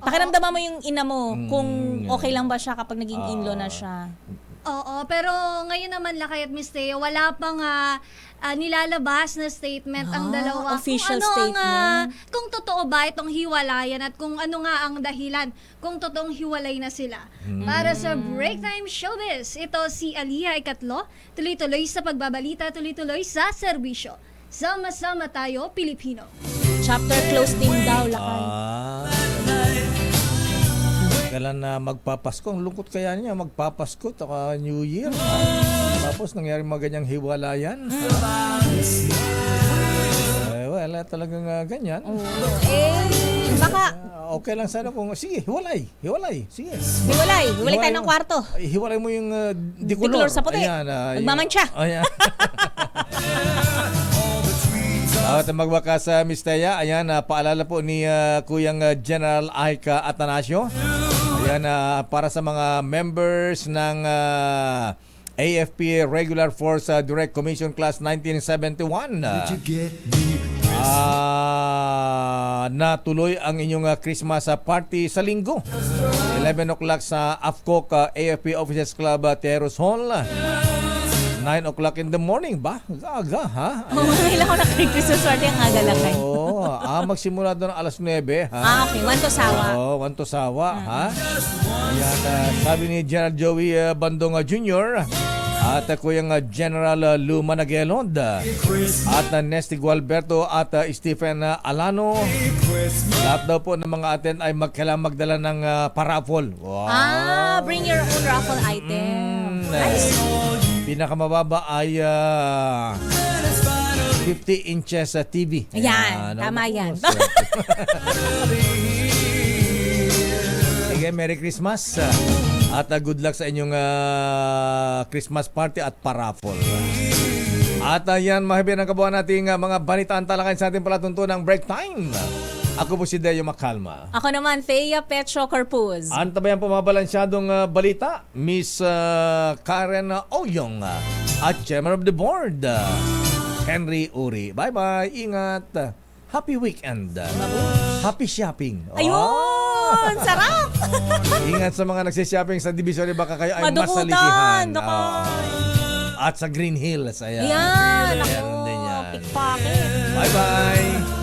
Pakiramdaman mo yung ina mo kung okay lang ba siya kapag naging in-law na siya. Oo, pero ngayon naman, Lakay at Mistea, wala pang nilalabas na statement ang dalawa. Official kung ano statement. kung totoo ba itong hiwalayan at kung ano nga ang dahilan kung totoong hiwalay na sila. Para sa Break Time Showbiz, ito si Alia Ikatlo, tuloy-tuloy sa pagbabalita, tuloy-tuloy sa serbisyo. Sama-sama tayo, Pilipino. Chapter close din daw, Lakay. Kailan na magpapasko. Ang lungkot kaya niya, magpapasko, taka New Year. Tapos nangyari mga ganyang hiwalayan. Wala talagang ganyan. Baka okay lang sana kung, sige, hiwalay. Sige. hiwalay tayo ng kwarto. Hiwalay mo yung dikolor. Dikolor sa puti. Magmamansya. Ayan. At magwakas sa Mistea, ayan, paalala po ni Kuyang General Aika Atanasio. Ayan, para sa mga members ng AFP Regular Force Direct Commission Class 1971. Natuloy ang inyong Christmas party sa linggo. 11 o'clock sa AFCOC AFP Officers Club Terrace Hall. 9 o'clock in the morning ba? Aga, ha? Kailan ko nakikrisas party ang aga lang kayo. Oo. Magsimula doon alas 9, ha? Okay. Wanto Sawa. Wanto Sawa, ha? Ayan, sabi ni General Joey Bandong Jr. at Kuyang General Lou Managelod at Nesty Gualberto at Stephen Alano. Lahat daw po ng mga atin ay kailangan magdala ng parapol. Wow. Bring your own raffle item. Nice. Pinakamababa ay 50 inches TV. Ayan, tama yan. Sige, Merry Christmas. At good luck sa inyong Christmas party at parapol. At yan, mahibiyan ang kabuhan nating mga balitaan talakayin sa ating palatuntunang break time. Ako po si Deo Macalma. Ako naman, Thea Petro Corpuz. Antabayan po mga balansyadong balita, Miss Karen Oyong at Chairman of the Board, Henry Uri. Bye-bye, ingat. Happy weekend. Happy shopping. Ayun, sarap! Ingat sa mga nagsishopping sa Divisoria, baka kayo ay Madukutan, masalihihan. Dakay. At sa Green Hills. Ayan. Ayan, Meron ako. din yan. Pickpocket. Bye-bye.